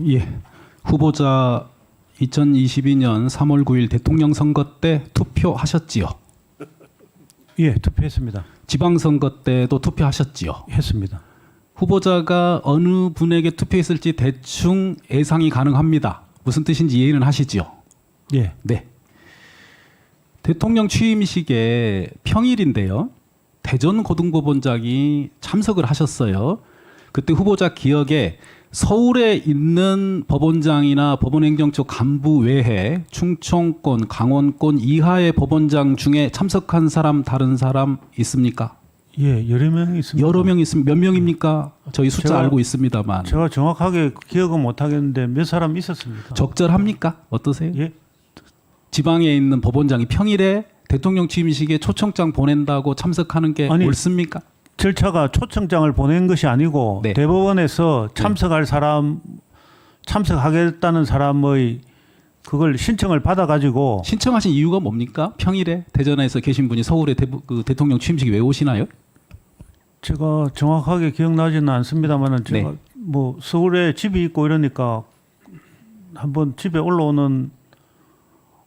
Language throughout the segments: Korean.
예. 후보자 2022년 3월 9일 대통령 선거 때 투표하셨지요? 예, 투표했습니다. 지방선거 때도 투표하셨지요? 했습니다. 후보자가 어느 분에게 투표했을지 대충 예상이 가능합니다. 무슨 뜻인지 이해는 하시지요? 예. 네. 대통령 취임식에 평일인데요. 대전고등법원장이 참석을 하셨어요. 그때 후보자 기억에 서울에 있는 법원장이나 법원행정처 간부 외에 충청권, 강원권 이하의 법원장 중에 참석한 사람 다른 사람 있습니까? 예, 여러 명이 있습니다. 여러 명 있으면 몇 명입니까? 저희 숫자 제가- 알고 있습니다만. 제가 정확하게 기억은 못 하겠는데 몇 사람 있었습니다. 적절합니까? 어떠세요? 예. 지방에 있는 법원장이 평일에 대통령 취임식에 초청장 보낸다고 참석하는 게 아니, 옳습니까? 절차가 초청장을 보낸 것이 아니고 네. 대법원에서 참석할 사람, 참석하겠다는 사람의 그걸 신청을 받아가지고 신청하신 이유가 뭡니까? 평일에 대전에서 계신 분이 서울에 대통령 취임식에 왜 오시나요? 제가 정확하게 기억나지는 않습니다만은 제가 네. 뭐 서울에 집이 있고 이러니까 한번 집에 올라오는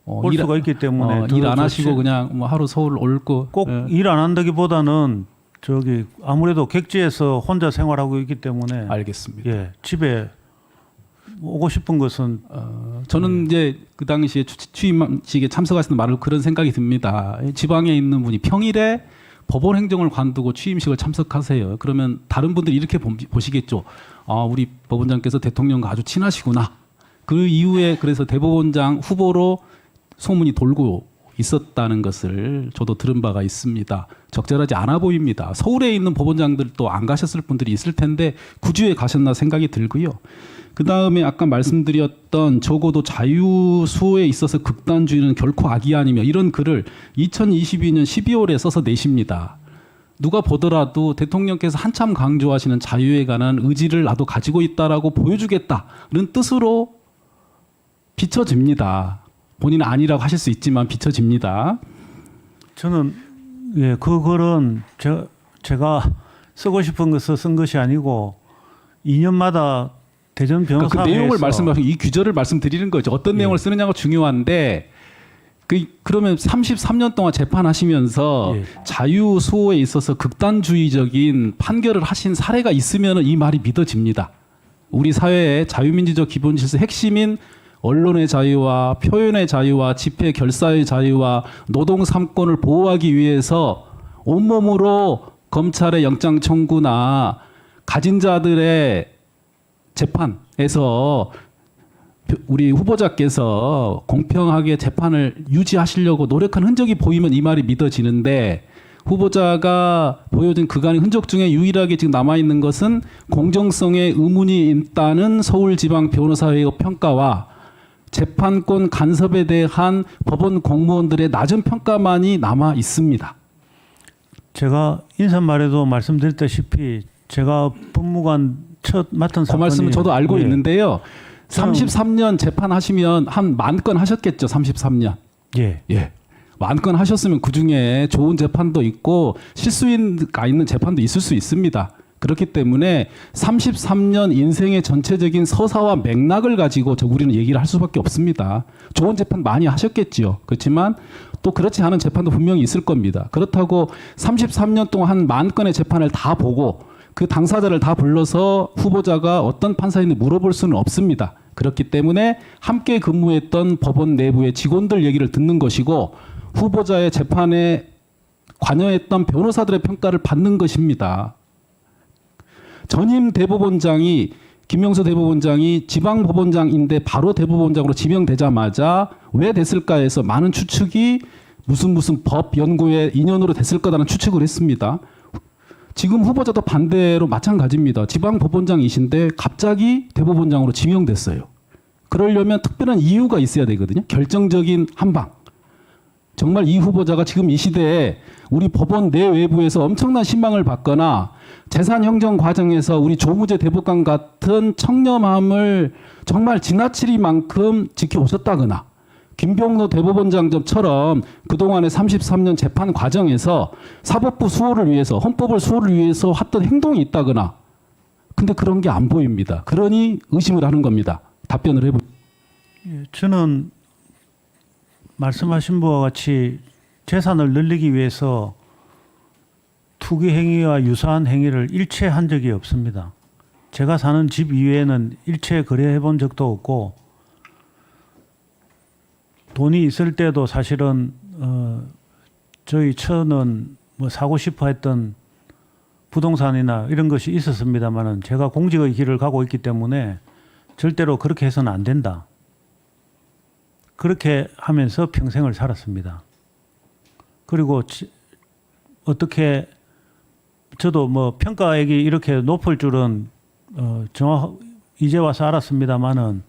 올 수가 있기 때문에 일 안 하시고 그냥 뭐 하루 서울 올고 꼭 일 안 한다기보다는 저기 아무래도 객지에서 혼자 생활하고 있기 때문에 알겠습니다. 예, 집에 오고 싶은 것은 저는 이제 그 당시에 취임식에 참석하시는 말을 그런 생각이 듭니다. 지방에 있는 분이 평일에 법원 행정을 관두고 취임식을 참석하세요. 그러면 다른 분들이 이렇게 보시겠죠. 아, 우리 법원장께서 대통령과 아주 친하시구나. 그 이후에 그래서 대법원장 후보로 소문이 돌고 있었다는 것을 저도 들은 바가 있습니다. 적절하지 않아 보입니다. 서울에 있는 법원장들도 안 가셨을 분들이 있을 텐데 굳이 왜 가셨나 생각이 들고요. 그 다음에 아까 말씀드렸던 적어도 자유수호에 있어서 극단주의는 결코 악이 아니며 이런 글을 2022년 12월에 써서 내십니다. 누가 보더라도 대통령께서 한참 강조하시는 자유에 관한 의지를 나도 가지고 있다라고 보여주겠다는 뜻으로 비춰집니다. 본인은 아니라고 하실 수 있지만 비춰집니다. 저는 예, 그 글은 제가 쓰고 싶은 것을 쓴 것이 아니고 2년마다 대전 그러니까 변호사회에서 그 내용을 말씀하시고 이 규절을 말씀드리는 거죠. 어떤 내용을 쓰느냐가 중요한데 그러면 33년 동안 재판하시면서 자유수호에 있어서 극단주의적인 판결을 하신 사례가 있으면 이 말이 믿어집니다. 우리 사회의 자유민주적 기본질서 핵심인 언론의 자유와 표현의 자유와 집회 결사의 자유와 노동 3권을 보호하기 위해서 온몸으로 검찰의 영장 청구나 가진 자들의 재판에서 우리 후보자께서 공평하게 재판을 유지하시려고 노력한 흔적이 보이면 이 말이 믿어지는데 후보자가 보여준 그간의 흔적 중에 유일하게 지금 남아있는 것은 공정성에 의문이 있다는 서울지방변호사회의 평가와 재판권 간섭에 대한 법원 공무원들의 낮은 평가만이 남아 있습니다. 제가 인사말에도 말씀드렸다시피 제가 법무관 첫 맡은 그 사건이 말씀은 저도 알고 예. 있는데요. 33년 재판하시면 한 10,000건 하셨겠죠. 33년. 예. 예. 10,000건 하셨으면 그중에 좋은 재판도 있고 실수가 있는 재판도 있을 수 있습니다. 그렇기 때문에 33년 인생의 전체적인 서사와 맥락을 가지고 우리는 얘기를 할 수밖에 없습니다. 좋은 재판 많이 하셨겠지요. 그렇지만 또 그렇지 않은 재판도 분명히 있을 겁니다. 그렇다고 33년 동안 한 10,000건의 재판을 다 보고 그 당사자를 다 불러서 후보자가 어떤 판사인지 물어볼 수는 없습니다. 그렇기 때문에 함께 근무했던 법원 내부의 직원들 얘기를 듣는 것이고 후보자의 재판에 관여했던 변호사들의 평가를 받는 것입니다. 전임 대법원장이 김명수 대법원장이 지방법원장인데 바로 대법원장으로 지명되자마자 왜 됐을까 해서 많은 추측이 무슨 법 연구의 인연으로 됐을 거라는 추측을 했습니다. 지금 후보자도 반대로 마찬가지입니다. 지방법원장이신데 갑자기 대법원장으로 지명됐어요. 그러려면 특별한 이유가 있어야 되거든요. 결정적인 한방. 정말 이 후보자가 지금 이 시대에 우리 법원 내외부에서 엄청난 신망을 받거나 재산 형성 과정에서 우리 조무재 대법관 같은 청렴함을 정말 지나치리만큼 지켜오셨다거나 김병로 대법원장처럼 그동안의 33년 재판 과정에서 사법부 수호를 위해서 헌법을 수호를 위해서 했던 행동이 있다거나 근데 그런 게 안 보입니다. 그러니 의심을 하는 겁니다. 답변을 해보세요. 예, 저는 말씀하신 바와 같이 재산을 늘리기 위해서 투기 행위와 유사한 행위를 일체 한 적이 없습니다. 제가 사는 집 이외에는 일체 거래해 본 적도 없고 돈이 있을 때도 사실은 저희 처는 뭐 사고 싶어 했던 부동산이나 이런 것이 있었습니다만은 제가 공직의 길을 가고 있기 때문에 절대로 그렇게 해서는 안 된다. 그렇게 하면서 평생을 살았습니다. 그리고 어떻게 저도 뭐 평가액이 이렇게 높을 줄은 이제 와서 알았습니다만은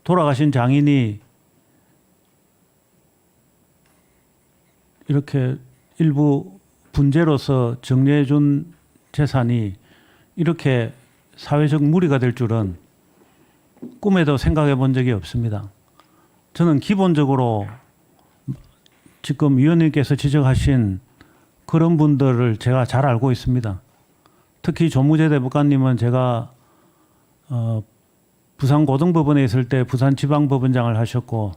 돌아가신 장인이 이렇게 일부 분재로서 정리해 준 재산이 이렇게 사회적 무리가 될 줄은 꿈에도 생각해 본 적이 없습니다. 저는 기본적으로 지금 위원님께서 지적하신 그런 분들을 제가 잘 알고 있습니다. 특히 조무재 대법관님은 제가 부산고등법원에 있을 때 부산지방법원장을 하셨고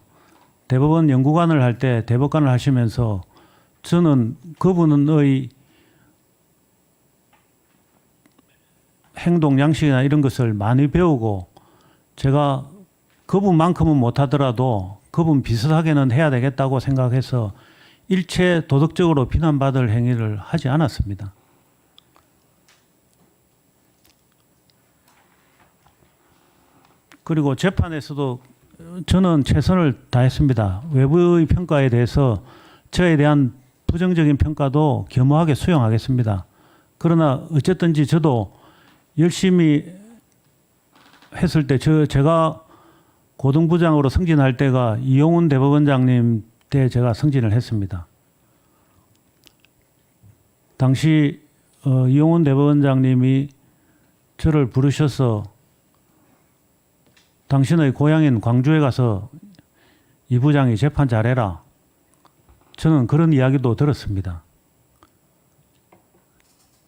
대법원 연구관을 할 때 대법관을 하시면서 저는 그분의 행동 양식이나 이런 것을 많이 배우고 제가 그분만큼은 못하더라도 그분 비슷하게는 해야 되겠다고 생각해서 일체 도덕적으로 비난받을 행위를 하지 않았습니다. 그리고 재판에서도 저는 최선을 다했습니다. 외부의 평가에 대해서 저에 대한 부정적인 평가도 겸허하게 수용하겠습니다. 그러나 어쨌든지 저도 열심히 했을 때 제가 고등부장으로 승진할 때가 이용훈 대법원장님 때 제가 승진을 했습니다. 당시 이용훈 대법원장님이 저를 부르셔서 당신의 고향인 광주에 가서 이 부장이 재판 잘해라. 저는 그런 이야기도 들었습니다.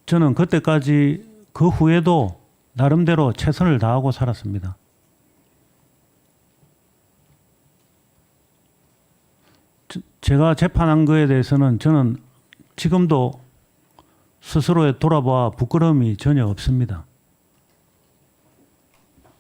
저는 그때까지 그 후에도 나름대로 최선을 다하고 살았습니다. 제가 재판한 거에 대해서는 저는 지금도 스스로에 돌아봐 부끄러움이 전혀 없습니다.